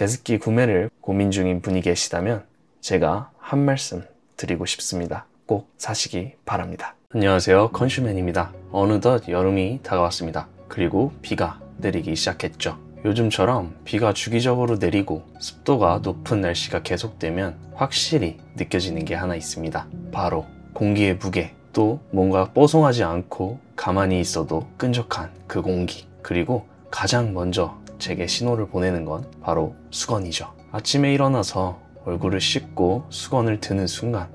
제습기 구매를 고민 중인 분이 계시다면 제가 한 말씀 드리고 싶습니다. 꼭 사시기 바랍니다. 안녕하세요, 컨슈맨입니다. 어느덧 여름이 다가왔습니다. 그리고 비가 내리기 시작했죠. 요즘처럼 비가 주기적으로 내리고 습도가 높은 날씨가 계속되면 확실히 느껴지는 게 하나 있습니다. 바로 공기의 무게, 또 뭔가 뽀송하지 않고 가만히 있어도 끈적한 그 공기, 그리고 가장 먼저 제게 신호를 보내는 건 바로 수건이죠. 아침에 일어나서 얼굴을 씻고 수건을 드는 순간,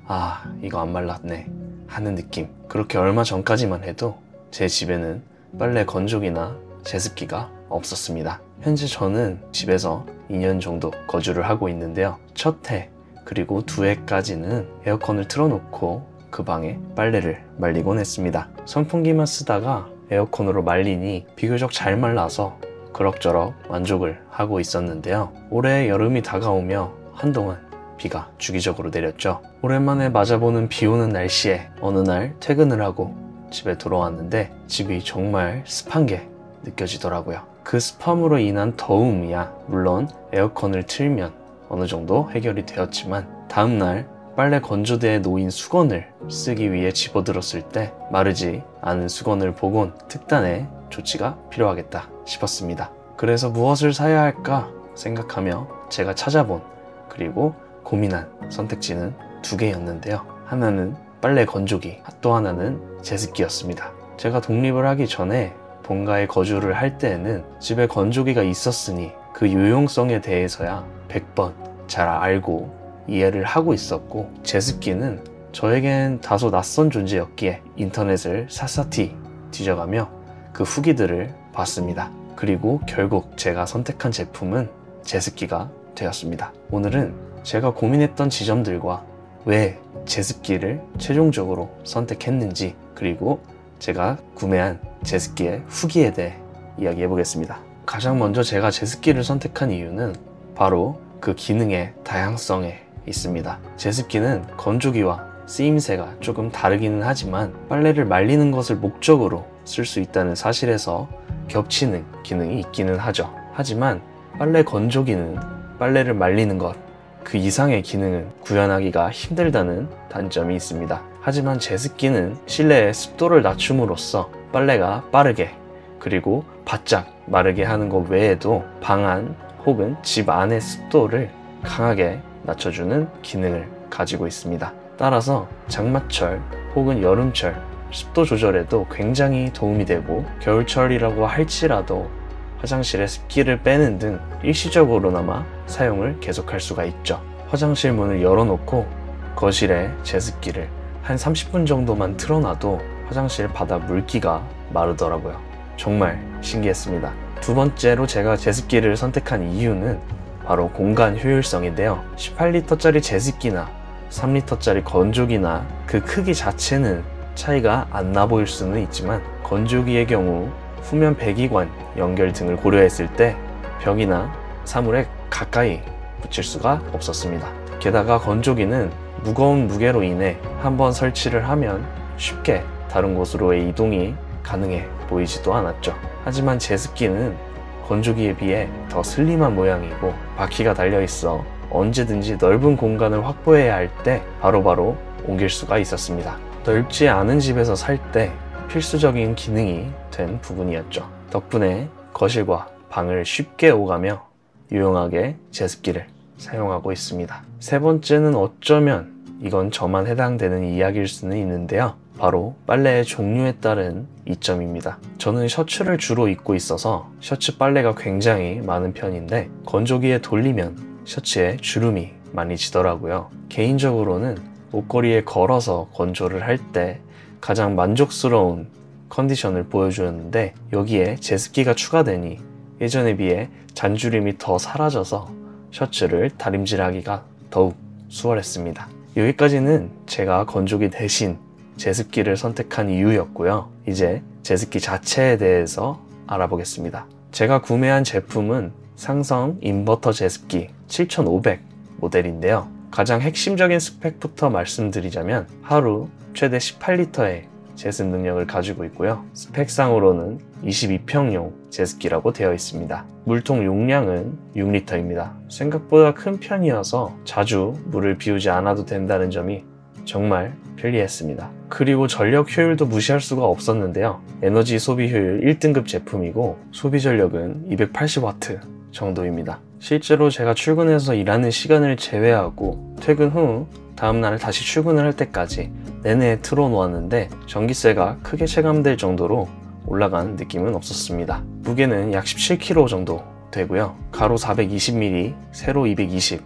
아, 이거 안 말랐네 하는 느낌. 그렇게 얼마 전까지만 해도 제 집에는 빨래 건조기나 제습기가 없었습니다. 현재 저는 집에서 2년 정도 거주를 하고 있는데요. 첫 해 그리고 두 해까지는 에어컨을 틀어놓고 그 방에 빨래를 말리곤 했습니다. 선풍기만 쓰다가 에어컨으로 말리니 비교적 잘 말라서 그럭저럭 만족을 하고 있었는데요. 올해 여름이 다가오며 한동안 비가 주기적으로 내렸죠. 오랜만에 맞아보는 비 오는 날씨에 어느 날 퇴근을 하고 집에 돌아왔는데 집이 정말 습한 게 느껴지더라고요. 그 습함으로 인한 더움이야 물론 에어컨을 틀면 어느 정도 해결이 되었지만 다음날 빨래 건조대에 놓인 수건을 쓰기 위해 집어들었을 때 마르지 않은 수건을 보곤 특단의 조치가 필요하겠다 싶었습니다. 그래서 무엇을 사야 할까 생각하며 제가 찾아본 그리고 고민한 선택지는 두 개였는데요. 하나는 빨래 건조기, 또 하나는 제습기였습니다. 제가 독립을 하기 전에 본가에 거주를 할 때에는 집에 건조기가 있었으니 그 유용성에 대해서야 100번 잘 알고 이해를 하고 있었고, 제습기는 저에겐 다소 낯선 존재였기에 인터넷을 샅샅이 뒤져가며 그 후기들을 봤습니다. 그리고 결국 제가 선택한 제품은 제습기가 되었습니다. 오늘은 제가 고민했던 지점들과 왜 제습기를 최종적으로 선택했는지, 그리고 제가 구매한 제습기의 후기에 대해 이야기해 보겠습니다. 가장 먼저 제가 제습기를 선택한 이유는 바로 그 기능의 다양성에 있습니다. 제습기는 건조기와 쓰임새가 조금 다르기는 하지만 빨래를 말리는 것을 목적으로 쓸 수 있다는 사실에서 겹치는 기능이 있기는 하죠. 하지만 빨래 건조기는 빨래를 말리는 것 그 이상의 기능은 구현하기가 힘들다는 단점이 있습니다. 하지만 제습기는 실내의 습도를 낮춤으로써 빨래가 빠르게 그리고 바짝 마르게 하는 것 외에도 방 안 혹은 집 안의 습도를 강하게 낮춰주는 기능을 가지고 있습니다. 따라서 장마철 혹은 여름철 습도 조절에도 굉장히 도움이 되고, 겨울철이라고 할지라도 화장실에 습기를 빼는 등 일시적으로나마 사용을 계속할 수가 있죠. 화장실 문을 열어놓고 거실에 제습기를 한 30분 정도만 틀어놔도 화장실 바닥 물기가 마르더라고요. 정말 신기했습니다. 두 번째로 제가 제습기를 선택한 이유는 바로 공간 효율성인데요. 18리터짜리 제습기나 3리터짜리 건조기나 그 크기 자체는 차이가 안 나 보일 수는 있지만, 건조기의 경우 후면 배기관 연결 등을 고려했을 때 벽이나 사물에 가까이 붙일 수가 없었습니다. 게다가 건조기는 무거운 무게로 인해 한번 설치를 하면 쉽게 다른 곳으로의 이동이 가능해 보이지도 않았죠. 하지만 제습기는 건조기에 비해 더 슬림한 모양이고 바퀴가 달려있어 언제든지 넓은 공간을 확보해야 할 때 바로바로 옮길 수가 있었습니다. 넓지 않은 집에서 살 때 필수적인 기능이 된 부분이었죠. 덕분에 거실과 방을 쉽게 오가며 유용하게 제습기를 사용하고 있습니다. 세 번째는 어쩌면 이건 저만 해당되는 이야기일 수는 있는데요. 바로 빨래의 종류에 따른 이점입니다. 저는 셔츠를 주로 입고 있어서 셔츠 빨래가 굉장히 많은 편인데, 건조기에 돌리면 셔츠에 주름이 많이 지더라고요. 개인적으로는 옷걸이에 걸어서 건조를 할 때 가장 만족스러운 컨디션을 보여주었는데, 여기에 제습기가 추가되니 예전에 비해 잔주림이 더 사라져서 셔츠를 다림질하기가 더욱 수월했습니다. 여기까지는 제가 건조기 대신 제습기를 선택한 이유였고요. 이제 제습기 자체에 대해서 알아보겠습니다. 제가 구매한 제품은 상성 인버터 제습기 7500 모델인데요. 가장 핵심적인 스펙부터 말씀드리자면 하루 최대 18리터의 제습 능력을 가지고 있고요. 스펙상으로는 22평용 제습기라고 되어 있습니다. 물통 용량은 6리터입니다. 생각보다 큰 편이어서 자주 물을 비우지 않아도 된다는 점이 정말 편리했습니다. 그리고 전력 효율도 무시할 수가 없었는데요. 에너지 소비 효율 1등급 제품이고 소비 전력은 280W 정도입니다. 실제로 제가 출근해서 일하는 시간을 제외하고 퇴근 후 다음날 다시 출근을 할 때까지 내내 틀어놓았는데 전기세가 크게 체감될 정도로 올라간 느낌은 없었습니다. 무게는 약 17kg 정도 되고요. 가로 420mm, 세로 220,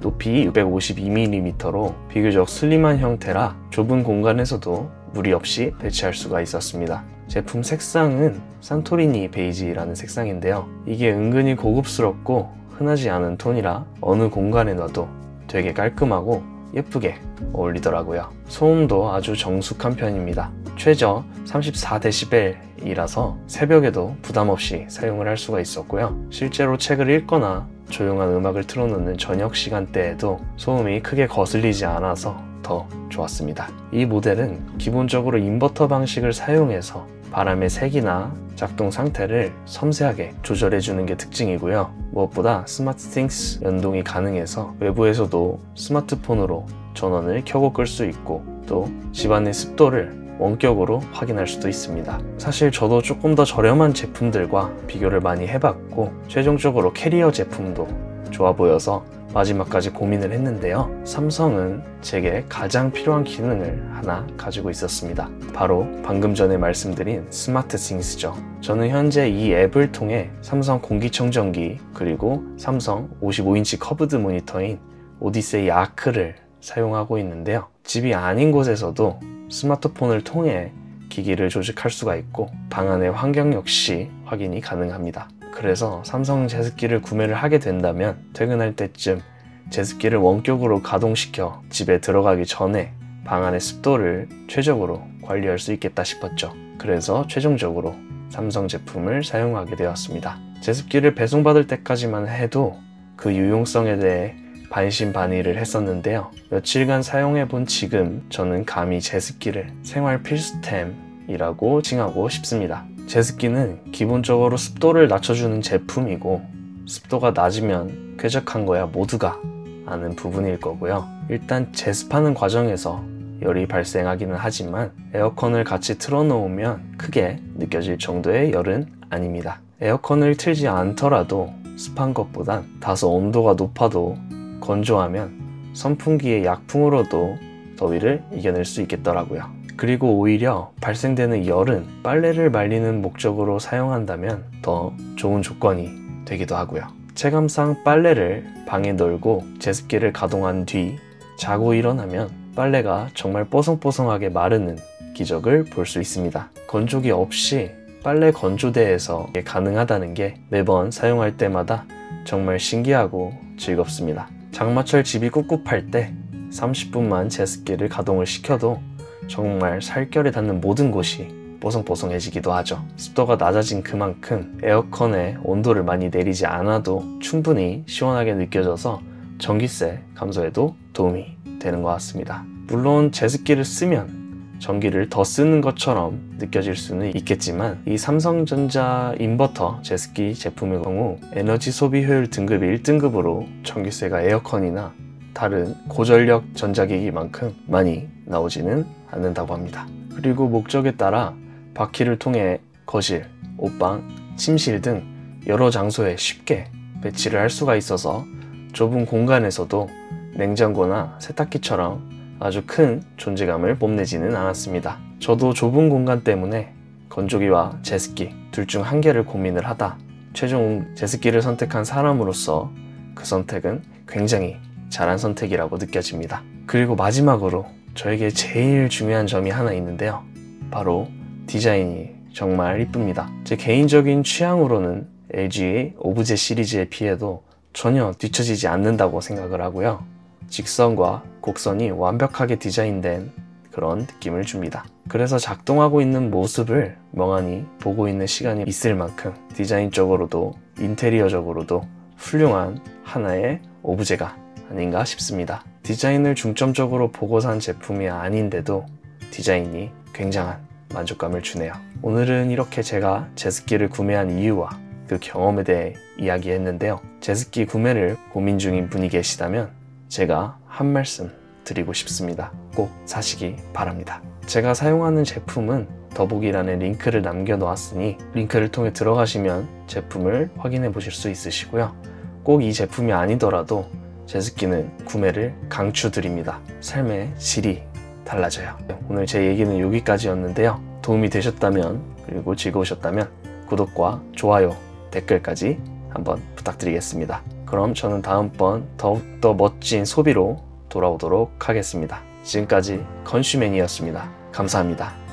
높이 652mm로 비교적 슬림한 형태라 좁은 공간에서도 무리 없이 배치할 수가 있었습니다. 제품 색상은 산토리니 베이지라는 색상인데요. 이게 은근히 고급스럽고 흔하지 않은 톤이라 어느 공간에 놔도 되게 깔끔하고 예쁘게 어울리더라고요. 소음도 아주 정숙한 편입니다. 최저 34dB이라서 새벽에도 부담없이 사용을 할 수가 있었고요. 실제로 책을 읽거나 조용한 음악을 틀어놓는 저녁 시간대에도 소음이 크게 거슬리지 않아서 더 좋았습니다. 이 모델은 기본적으로 인버터 방식을 사용해서 바람의 색이나 작동 상태를 섬세하게 조절해주는 게 특징이고요. 무엇보다 스마트띵스 연동이 가능해서 외부에서도 스마트폰으로 전원을 켜고 끌 수 있고 또 집안의 습도를 원격으로 확인할 수도 있습니다. 사실 저도 조금 더 저렴한 제품들과 비교를 많이 해봤고 최종적으로 캐리어 제품도 좋아 보여서 마지막까지 고민을 했는데요. 삼성은 제게 가장 필요한 기능을 하나 가지고 있었습니다. 바로 방금 전에 말씀드린 스마트띵스죠. 저는 현재 이 앱을 통해 삼성 공기청정기 그리고 삼성 55인치 커브드 모니터인 오디세이 아크를 사용하고 있는데요. 집이 아닌 곳에서도 스마트폰을 통해 기기를 조직할 수가 있고 방 안의 환경 역시 확인이 가능합니다. 그래서 삼성 제습기를 구매를 하게 된다면 퇴근할 때쯤 제습기를 원격으로 가동시켜 집에 들어가기 전에 방 안의 습도를 최적으로 관리할 수 있겠다 싶었죠. 그래서 최종적으로 삼성 제품을 사용하게 되었습니다. 제습기를 배송받을 때까지만 해도 그 유용성에 대해 반신반의를 했었는데요. 며칠간 사용해본 지금 저는 감히 제습기를 생활 필수템이라고 칭하고 싶습니다. 제습기는 기본적으로 습도를 낮춰주는 제품이고 습도가 낮으면 쾌적한 거야 모두가 아는 부분일 거고요. 일단 제습하는 과정에서 열이 발생하기는 하지만 에어컨을 같이 틀어놓으면 크게 느껴질 정도의 열은 아닙니다. 에어컨을 틀지 않더라도 습한 것보단 다소 온도가 높아도 건조하면 선풍기의 약풍으로도 더위를 이겨낼 수 있겠더라고요. 그리고 오히려 발생되는 열은 빨래를 말리는 목적으로 사용한다면 더 좋은 조건이 되기도 하고요. 체감상 빨래를 방에 널고 제습기를 가동한 뒤 자고 일어나면 빨래가 정말 뽀송뽀송하게 마르는 기적을 볼 수 있습니다. 건조기 없이 빨래 건조대에서 이게 가능하다는 게 매번 사용할 때마다 정말 신기하고 즐겁습니다. 장마철 집이 꿉꿉할 때 30분만 제습기를 가동을 시켜도 정말 살결에 닿는 모든 곳이 뽀송뽀송해지기도 하죠. 습도가 낮아진 그만큼 에어컨의 온도를 많이 내리지 않아도 충분히 시원하게 느껴져서 전기세 감소에도 도움이 되는 것 같습니다. 물론 제습기를 쓰면 전기를 더 쓰는 것처럼 느껴질 수는 있겠지만 이 삼성전자 인버터 제습기 제품의 경우 에너지 소비 효율 등급 1등급으로 전기세가 에어컨이나 다른 고전력 전자기기만큼 많이 나오지는 않는다고 합니다. 그리고 목적에 따라 바퀴를 통해 거실, 옷방, 침실 등 여러 장소에 쉽게 배치를 할 수가 있어서 좁은 공간에서도 냉장고나 세탁기처럼 아주 큰 존재감을 뽐내지는 않았습니다. 저도 좁은 공간 때문에 건조기와 제습기 둘 중 한 개를 고민을 하다 최종 제습기를 선택한 사람으로서 그 선택은 굉장히 잘한 선택이라고 느껴집니다. 그리고 마지막으로 저에게 제일 중요한 점이 하나 있는데요. 바로 디자인이 정말 이쁩니다. 제 개인적인 취향으로는 LG의 오브제 시리즈에 비해도 전혀 뒤처지지 않는다고 생각을 하고요. 직선과 곡선이 완벽하게 디자인된 그런 느낌을 줍니다. 그래서 작동하고 있는 모습을 멍하니 보고 있는 시간이 있을 만큼 디자인적으로도 인테리어적으로도 훌륭한 하나의 오브제가 아닌가 싶습니다. 디자인을 중점적으로 보고 산 제품이 아닌데도 디자인이 굉장한 만족감을 주네요. 오늘은 이렇게 제가 제습기를 구매한 이유와 그 경험에 대해 이야기했는데요. 제습기 구매를 고민 중인 분이 계시다면 제가 한 말씀 드리고 싶습니다. 꼭 사시기 바랍니다. 제가 사용하는 제품은 더보기란에 링크를 남겨 놓았으니 링크를 통해 들어가시면 제품을 확인해 보실 수 있으시고요. 꼭 이 제품이 아니더라도 제습기는 구매를 강추드립니다. 삶의 질이 달라져요. 오늘 제 얘기는 여기까지였는데요. 도움이 되셨다면 그리고 즐거우셨다면 구독과 좋아요, 댓글까지 한번 부탁드리겠습니다. 그럼 저는 다음번 더욱더 멋진 소비로 돌아오도록 하겠습니다. 지금까지 컨슈맨이었습니다. 감사합니다.